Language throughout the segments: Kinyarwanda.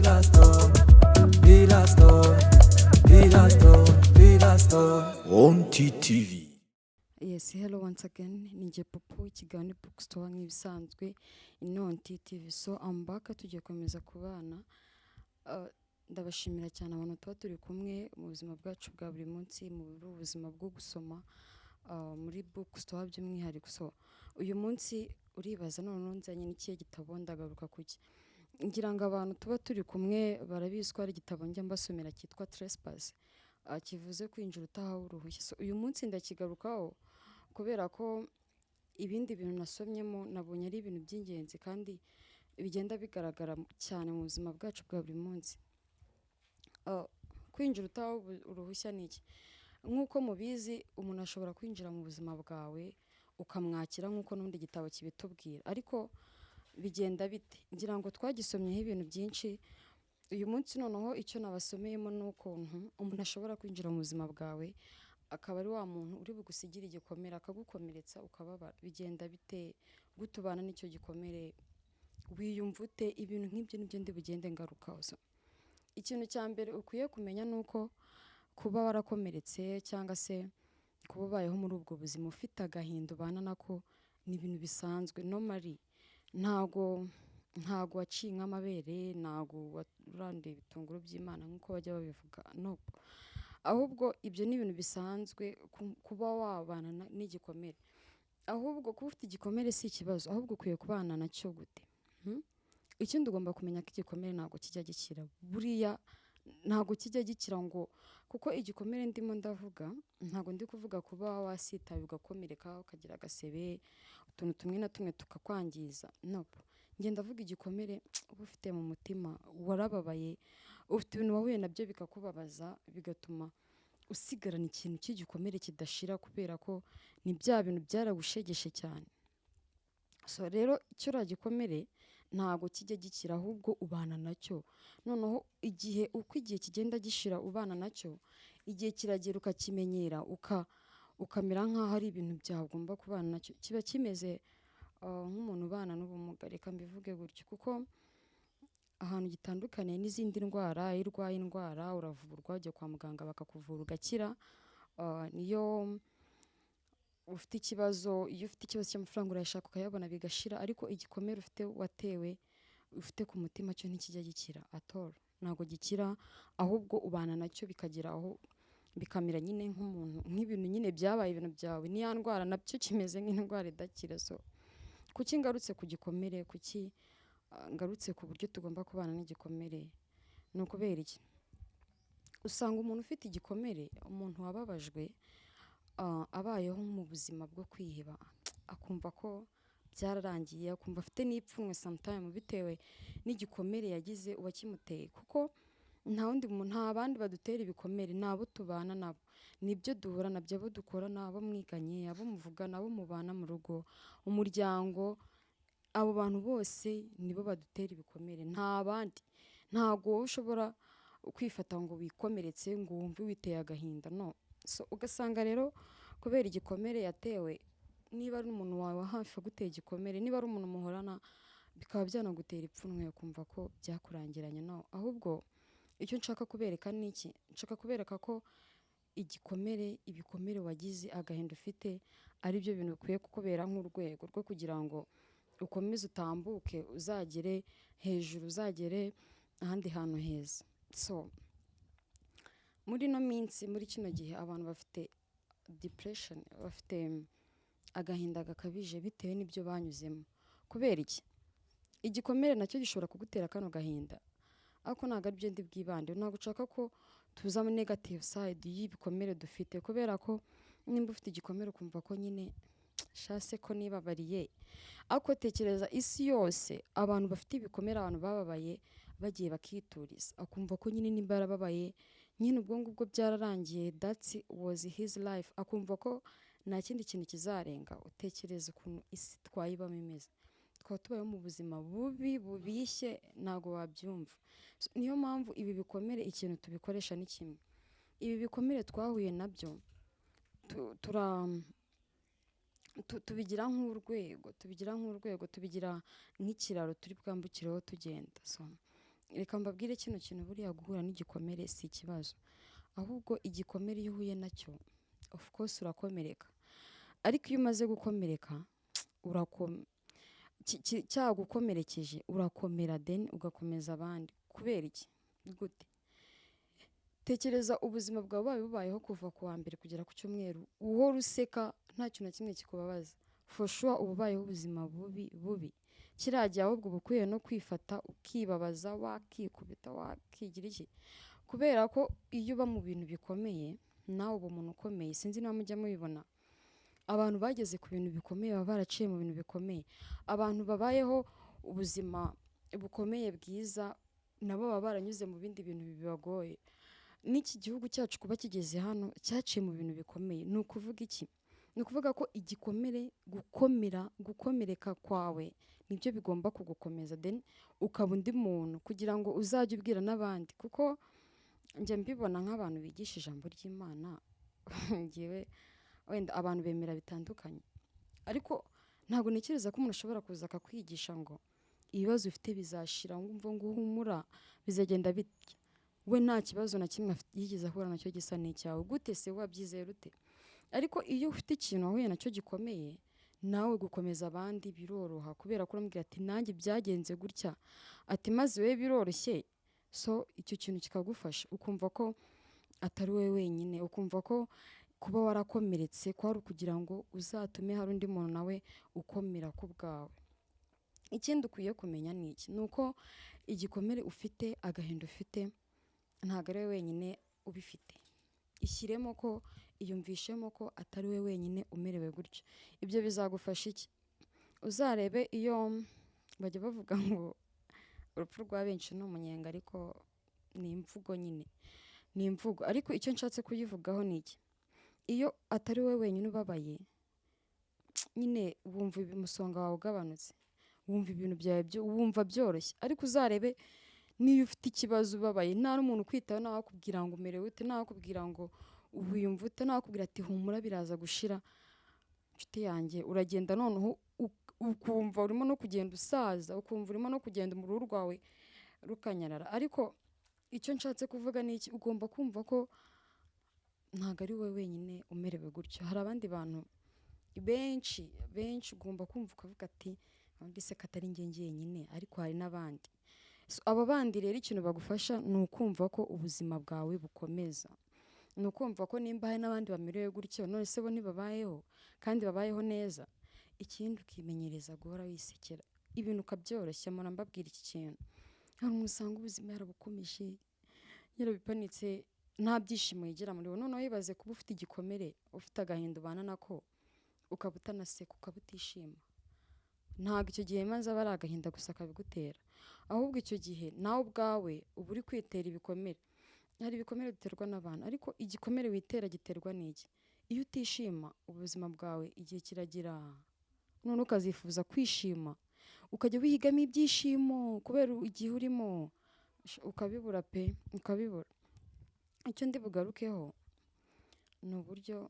On TTV. Yes, hello once again. Ninjye Popo ikiganiro bookstore nk'ibisanzwe on TTV. So I'm back tugiye komeza kubana. Ndabashimira cyane abantu tuba turi kumwe mu buzima bwacu bwa buri munsi mu buzima bwo gusoma muri bookstore by'umwihariko. So uyu munsi uribaza none nzanye n'ikiye gitabo ndagaruka kuki. Ngira ngo abantu tuba turi kumwe barabizi ko ari igitabo njya mbasomera cyitwa Trespass. Kivuze kwinjira utahawe uruhushya. So uyu munsi ndakigarukaho kubera ko ibindi bintu nasomyemo nabonye ari ibintu by'ingenzi kandi bigenda bigaragara cyane mu buzima bwacu bwa buri munsi. Kwinjira utahawe uruhushya ni iki? Nk'uko mubizi umuntu ashobora kwinjira mu buzima bwawe ukamwakira nk'uko n'undi gitabo kibitubwira, ariko bigenda bite? Ngira ngo twagisomyeho ibintu byinshi. Uyu munsi noneho icyo nabasomeyemo n'ukuntu umuntu ashobora kwinjira mu buzima bwawe akaba ari wa muntu uri bugusigira igikomere akagukomeretsa ukababara. Bigenda bite? Gutubana n'icyo gikomere, wiyumva ute? Ibintu nk'ibyo nibyo ndi bugende ngarukaho. Ikintu cya mbere ukwiye kumenya nuko kuba warakomeretse cyangwa se kuba ubayeho muri ubwo buzima ufite agahinda ubana nako ni ibintu bisanzwe normally. Ntago waciye nk'amabere, ntago waranduye ibitunguru by'Imana nk'uko bajya babivuga, no. Ahubwo ibyo ni ibintu bisanzwe kuba wabana n'igikomere. Ahubwo kuba ufite igikomere si ikibazo, ahubwo ukwiye kubana nacyo gute. Ikindi ugomba kumenya ko igikomere ntago kijya gikira. Buriya ntago kijya gikira ngo kuko igikomere ndimo ndavuga ntago ndi kuvuga kuba wasitaye ugakomereka ukagira agasebe utuntu tumwe na tumwe tukakwangiza, no. Ngenda ndavuga igikomere uba ufite mu mutima, warababaye, ufite ibintu wahuye nabyo bikakubabaza bigatuma usigarana ikintu cy'igikomere kidashira kubera ko ni bya bintu byaragushegeshe cyane. So rero icyo gikomere ntago kijya gikira, ahubwo ubana nacyo. Noneho uko igihe kigenda gishira ubana nacyo, igihe kiragera ukakimenyera ukamera nk'aho ari ibintu byawe ugomba kubana nacyo. Kiba kimeze nk'umuntu ubana n'ubumuga, reka mbivuge gutyo, kuko ahantu gitandukaniye n'izindi ndwara. Iyo urwaye indwara uravurwa, ujya kwa muganga bakakuvura ugakira. Iyo ufite ikibazo cy'amafaranga urayashaka ukayabona bigashira, ariko igikomere ufite ku mutima cyo ntikijya gikira at all. Ntago gikira, ahubwo ubana nacyo bikagera aho bikamera nyine nk'umuntu, nk'ibintu nyine byabaye ibintu byawe. Niya ndwara nabyo kimeze nk'indwara idakira. So kuki ngarutse ku gikomere, kuki ngarutse ku buryo tugomba kubana n'igikomere, ni ukubera iki? Usanga umuntu ufite igikomere, umuntu wababajwe, abayeho mu buzima bwo kwiheba, akumva ko byararangiye, akumva afite n'ipfunwe sometime bitewe n'igikomere yagize uwakimuteye, kuko nta bandi badutera ibikomere, nabo tubana nabo, nibyo duhura nabyo, abo dukora nabo mwiganye, abo muvugana, abo mubana mu rugo, umuryango, abo bantu bose nibo badutera ibikomere, nta bandi. Ntago wowe ushobora kwifata ngo wikomeretse ngo wumve witeye agahinda, no. So ugasanga rero kubera igikomere yatewe, niba ari umuntu wawe wa hafi aguteye igikomere, niba ari umuntu muhorana, bikaba byanagutera ipfunwe ukumva ko byakurangiranye, no. Ahubwo icyo nshaka kubereka ni iki? Nshaka kubereka ko ibikomere wagize, agahinda ufite, ari byo bintu bikwiye kukubera nk'urwego rwo kugira ngo ukomeze utambuke, uzagere hejuru, uzagere ahandi hantu heza. So muri no minsi, muri kino gihe abantu bafite depression, bafite agahinda gakabije bitewe n'ibyo banyuzemo. Kubera iki? Igikomere nacyo gishobora kugutera kano gahinda, ariko ntago ari byo ndi bwibande. Ntago ushaka ko tuza mu negative side y'ibikomere dufite, kubera ko nimba ufite igikomere ukumva ko nyine shase ko nibabariye, ariko tekereza isi yose abantu bafite ibikomere, abantu bababaye bagiye bakituriza, akumva ko nyine nimba yarababaye nyine ubwo ngubwo byararangiye, that was his life, akumva ko nta kindi kintu kizarenga. Utekereza ukuntu isi twayibamo imeze, twaba tubayeho mu buzima bubi bubishye, ntago wabyumva. Niyo mpamvu ibi bikomere ikintu tubikoresha ni kimwe. Ibi bikomere twahuye nabyo tubigira nk'urwego, tubigira nk'ikiraro turi bwambukireho tugenda. So reka mbabwire kino kintu buriya guhura n'igikomere si ikibazo, ahubwo igikomere iyo uhuye nacyo of course urakomereka, ariko iyo umaze gukomereka cyagukomerekeje urakomera then ugakomeza abandi. Kubera iki? Gute? Tekereza ubuzima bwawe bubaye bubayeho kuva ku wa mbere kugera ku cyumweru uhora useka nta kintu na kimwe kikubabaza, for sure uba ubayeho ubuzima bubi. Kiriya gihe ahubwo uba ukwiye no kwifata ukibabaza, wakikubita, wakigira iki, kubera ko iyo uba mu bintu bikomeye nawe uba umuntu ukomeye. Sinzi niba mujya mubibona, abantu bageze ku bintu bikomeye baba baraciye mu bintu bikomeye, abantu babayeho ubuzima bukomeye bwiza nabo baba baranyuze mu bindi bintu bibagoye. N'iki gihugu cyacu kuba kigeze hano cyaciye mu bintu bikomeye. Ni ukuvuga iki? Ni ukuvuga ko igikomere, gukomereka kwawe nibyo bigomba kugukomeza then ukaba undi muntu kugira ngo uzajye ubwira n'abandi, kuko njya mbibona nk'abantu bigisha ijambo ry'Imana ngewe wenda abantu bemera bitandukanye, ariko ntabwo ntekereza ko umuntu ashobora kuza akakwigisha ngo ibibazo ufite bizashira, ngo humura bizagenda bitya, we nta kibazo na kimwe yigeze ahura nacyo gisa n'icyawe. Gute se wabyizera ute? Ariko iyo ufite ikintu wahuye nacyo gikomeye, nawe gukomeza abandi biroroha, kubera ko urambwira ati nanjye byagenze gutya, ati maze we biroroshye, so icyo kintu kikagufasha ukumva ko atari wowe wenyine, ukumva ko kuba warakomeretse kwari ukugira ngo uzatume hari undi muntu nawe ukomera ku bwawe. Ikindi ukwiye kumenya ni iki? Ni uko igikomere ufite, agahinda ufite, ntabwo ari wowe wenyine ubifite. Ishyiremo ko, iyumvishemo ko atari wowe wenyine umerewe gutyo. Ibyo bizagufasha iki? Uzarebe iyo bajya bavuga ngo urupfu rwa benshi ni umunyenga, ariko ni imvugo nyine, ni imvugo. Ariko icyo nshatse kuyivugaho ni iki? Iyo atari wowe wenyine ubabaye, nyine wumva umusonga wawe ugabanutse, wumva ibintu byawe wumva byoroshye. Ariko uzarebe niyo ufite ikibazo ubabaye, nta n'umuntu ukwitaho, ntawe akubwira ngo umerewe ute, ntawe akubwira ngo wiyumva ute, ntawe akubwira ati humura biraza gushira. Nshuti yanjye, uragenda noneho ukumva urimo no kugenda usaza, ukumva urimo no kugenda mu ruhu rwawe rukanyarara. Ariko icyo nshatse kuvuga ni iki? Ugomba kumva ko ntabwo ari wowe wenyine umerewe gutyo, hari abandi bantu benshi ugomba kumva ukavuga ati ndetse katari njye njyenyine, ariko hari n'abandi. Abo bandi rero ikintu bagufasha ni ukumva ko ubuzima bwawe bukomeza, ni ukumva ko nimba hari n'abandi bamerewe gutyo, none se bo ntibabayeho kandi babayeho neza. Ikindi ukimenyereza guhora wisekera, ibintu ukabyoroshya. Mpora mbabwira iki kintu, hari umuntu usanga ubuzima yarabukomeje, yarabipanitse, nta byishimo yigera muri we. Noneho wibaze kuba ufite igikomere, ufite agahinda ubana nako, ukaba utanaseka, ukaba utishima. Ntabwo icyo gihe maze aba ari agahinda gusa kabigutera, ahubwo icyo gihe nawe ubwawe uba uri kwitera ibikomere. Hari ibikomere biterwa n'abantu, ariko igikomere witera giterwa n'iki? Iyo utishima ubuzima bwawe igihe kiragira, none ukazifuza kwishima, ukajya wihigamo ibyishimo kubera igihe urimo, ukabibura pe, ukabibura. Icyo ndi bugarukeho ni uburyo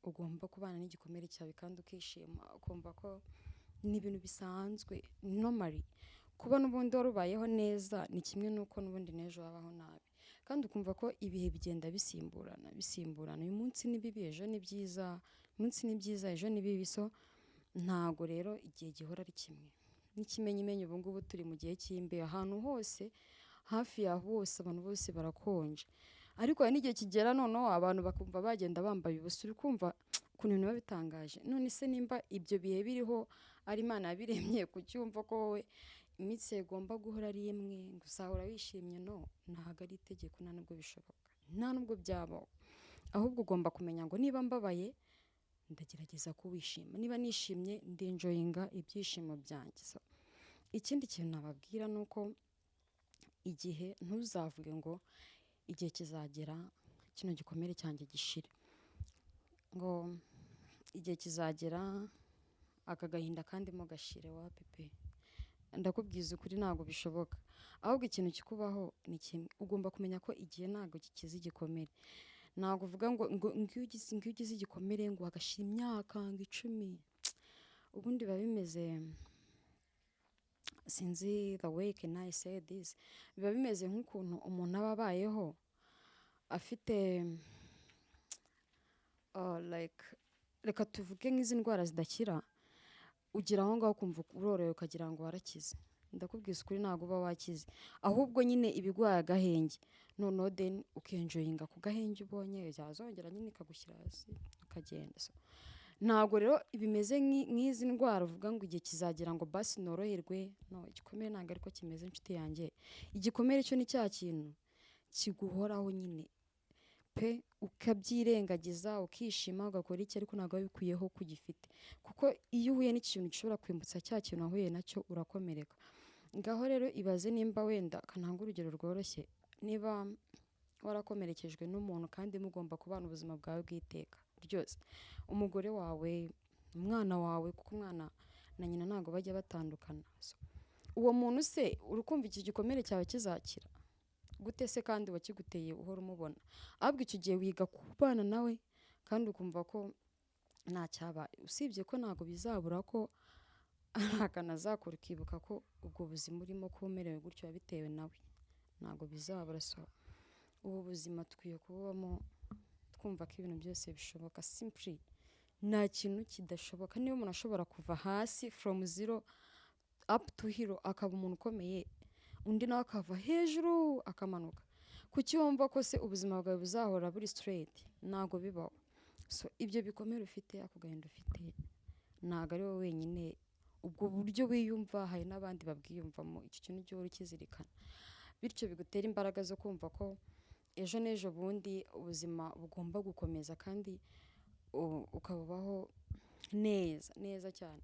ugomba kubana n'igikomere cyawe kandi ukishima, ukumva ko ni ibintu bisanzwe normally. Kuba n'ubundi warubayeho neza ni kimwe n'uko n'ubundi n'ejo wabaho nabi, kandi ukumva ko ibihe bigenda bisimburana. Uyu munsi ni bibi, ejo ni byiza, umunsi ni byiza, ejo ni bibi. So ntago rero igihe gihora ari kimwe. N'ikimenyimenyi ubu ngubu turi mu gihe cy'imbeho, ahantu hose, hafi ya hose abantu bose barakonje, ariko hari n'igihe kigera noneho abantu bakumva bagenda bambaye ubusa. Uri kumva ukuntu biba bitangaje. None se nimba ibyo bihe biriho ari Imana yabiremye, kucyumva ko wowe imitsi igomba guhora ari imwe, ngo uzahora wishimye? No, ntabwo ari itegeko, nta nubwo bishoboka, nta nubwo byabaho. Ahubwo ugomba kumenya ngo niba mbabaye ndagerageza kuwishima, niba nishimye ndenjoyinga ibyishimo byanjye. So ikindi kintu nababwira ni uko igihe ntuzavuge ngo igihe kizagera kino gikomere cyanjye gishire, ngo igihe kizagera aka gahinda kandi mo gashire. Wapi pe, ndakubwiza ukuri ntabwo bishoboka. Ahubwo ikintu kikubaho ni kimwe, ugomba kumenya ko igihe ntabwo gikiza igikomere. Ntabwo uvuga ngo ngiyo ugize igikomere ngo hagashira imyaka ngo 10, ubundi biba bimeze sinzi the way can I say this, biba bimeze nk'ukuntu umuntu aba abayeho afite like reka tuvuge nk'izi ndwara zidakira, ugira aho ngaho ukumva uroroye ukagira ngo warakize. Ndakubwiza ukuri ntabwo uba wakize, ahubwo nyine ibigwaye agahenge, noneho then ukenjoyinga ku gahenge ubonye, yazongera nyine ikagushyira hasi ukagenda. Ntabwo rero bimeze nk'izi ndwara uvuga ngo igihe kizagera ngo basi noroherwe. No, igikomere ntabwo ariko kimeze inshuti yanjye. Igikomere cyo ni cya kintu kiguhoraho nyine pe, ukabyirengagiza ukishima ugakora iki, ariko ntabwo bikwiyeho kugifite, kuko iyo uhuye n'ikintu gishobora kwibutsa cya kintu wahuye nacyo urakomereka. Ngaho rero ibaze nimba wenda, kananga urugero rworoshye, niba warakomerekejwe n'umuntu kandi mugomba kubana ubuzima bwawe bw'iteka ryose, umugore wawe, umwana wawe, kuko umwana na nyina ntabwo bajya batandukana. Uwo muntu se urukumva iki gikomere cyawe kizakira gute se kandi wakiguteye uhora umubona? Ahubwo icyo gihe wiga kubana nawe kandi ukumva ko nta cyabaye, usibye ko ntabwo bizabura ko akanazakora ukibuka ko ubwo buzima urimo ko umerewe gutyo bitewe nawe, ntabwo bizabura. Ubu buzima tukwiye kubamo twumva ko ibintu byose bishoboka, simply nta kintu kidashoboka. Niba umuntu ashobora kuva hasi from zero up to hero akaba umuntu ukomeye, undi nawe akava hejuru akamanuka, kuki wumva ko se ubuzima bwawe buzahora buri straight? Ntabwo bibaho. Ibyo bikomere ufite, ako gahinda ufite, ntabwo ari wowe wenyine. Ubwo buryo wiyumva hari n'abandi babwiyumvamo. Icyo kintu cyo ukizirikana, bityo bigutera imbaraga zo kumva ko ejo n'ejo bundi ubuzima bugomba gukomeza kandi ukabaho neza neza cyane.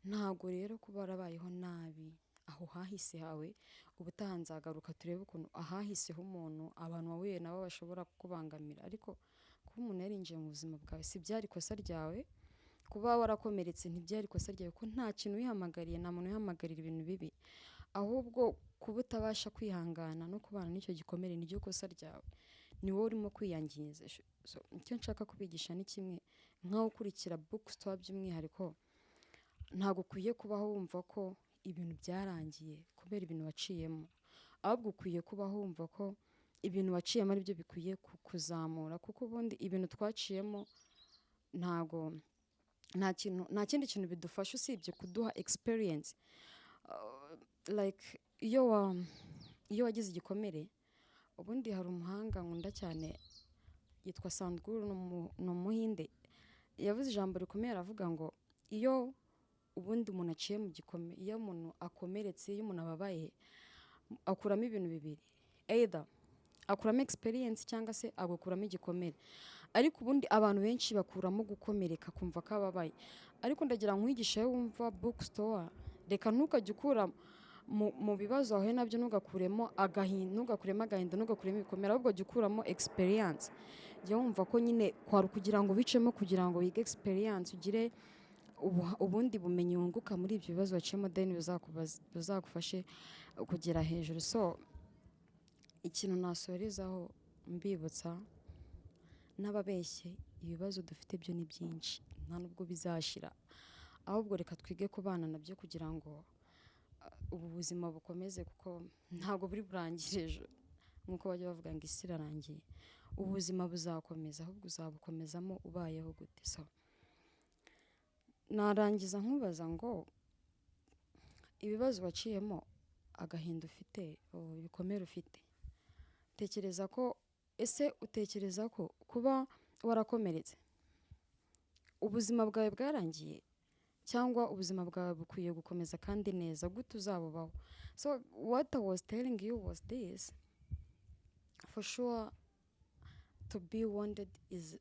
Ntabwo rero kuba warabayeho nabi aho hahise hawe, ubutaha nzagaruka turebe ukuntu ahahiseho umuntu abantu wahuye nabo bashobora kukubangamira, ariko kuba umuntu yarinjiye mu buzima bwawe si byari ikosa ryawe. Kuba warakomeretse ntibyari ikosa ryawe, ko nta kintu wihamagariye, nta muntu wihamagarira ibintu bibi, ahubwo kuba utabasha kwihangana no kubana n'icyo gikomere niryo kosa ryawe, ni wowe urimo kwiyangiza. Icyo nshaka kubigisha ni kimwe, nkaho ukurikira bookstore by'umwihariko, ntabwo ukwiye kubaho wumva ko ibintu byarangiye kubera ibintu waciyemo, ahubwo ukwiye kubaho wumva ko ibintu waciyemo ari byo bikwiye kuzamura, kuko ubundi ibintu twaciyemo ntabwo nta kindi kintu bidufasha usibye kuduha experience. Like iyo wagize igikomere, ubundi hari umuhanga nkunda cyane yitwa Sadhguru, ni umuhinde, yavuze ijambo rikomeye aravuga ngo iyo ubundi umuntu aciye mu gikomere, iyo umuntu akomeretse, iyo umuntu ababaye, akuramo ibintu bibiri, either akuramo experience cyangwa se agakuramo igikomere. Ariko ubundi abantu benshi bakuramo gukomereka kumva ko ababaye, ariko ndagira nkwigisha wumva bookstore, reka ntukajye ukura mu bibazo wahuye nabyo, ntugakuremo agahinda, ntugakuremo ibikomere, ahubwo jya ukuramo experience. Jya wumva ko nyine kwari kugira ngo bicemo, kugira ngo wige experience, ugire ubundi bumenyi wunguka muri ibyo bibazo waciyemo, then bizagufashe kugera hejuru. Ikintu nasorezaho mbibutsa n'ababeshye, ibibazo dufite byo ni byinshi, nta nubwo bizashira, ahubwo reka twige kubana nabyo kugira ngo ubu buzima bukomeze, kuko ntabwo buri burangire ejo nk'uko bajya bavuga ngo isi irarangiye. Ubuzima buzakomeza, ahubwo uzabukomezamo ubayeho gute? Narangiza nkubaza ngo ibibazo waciyemo, agahinda ufite, ibikomere ufite, utekereza ko kuba warakomeretse ubuzima bwawe bwarangiye, cyangwa ubuzima bwawe bukwiye gukomeza kandi neza gute uzabubaho? What I was telling you was this: for sure, to be wounded is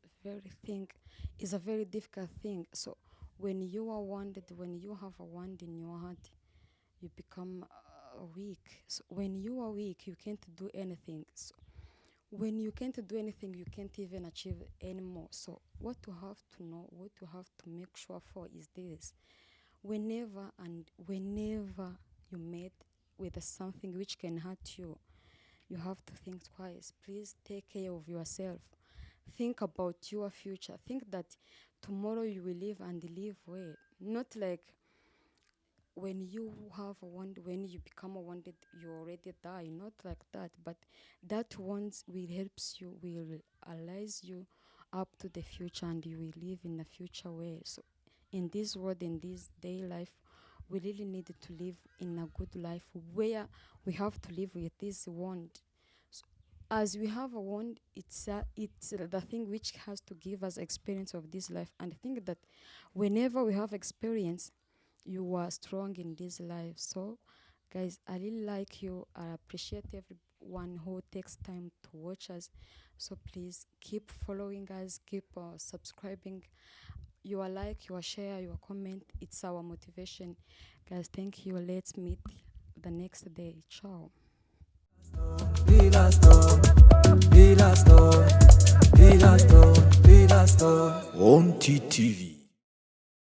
a very difficult thing. When you are wounded, when you have a wound in your heart, you become weak. When you are weak, you can't do anything. When you can't do anything, you can't even achieve anymore. What you have to know, what you have to make sure for is this: whenever you meet with something which can hurt you, you have to think twice. Please take care of yourself. Think about your future. Think that tomorrow you will live and live well. Not like when you have a wound, when you become a wounded, you already die. Not like that, but that wounds will helps you, will allows you up to the future, and you will live in a future way. So in this world, in this day life, we really need to live in a good life where we have to live with this wound. So as we have a wound, it's the thing which has to give us experience of this life. And I think that whenever we have experience, you are strong in this life. So guys, I really like you. I appreciate everyone who takes time to watch us. So please keep following us, keep subscribing. Your like, your share, your comment, it's our motivation. Guys, thank you. Let's meet the next day. Ciao. Wanted TV.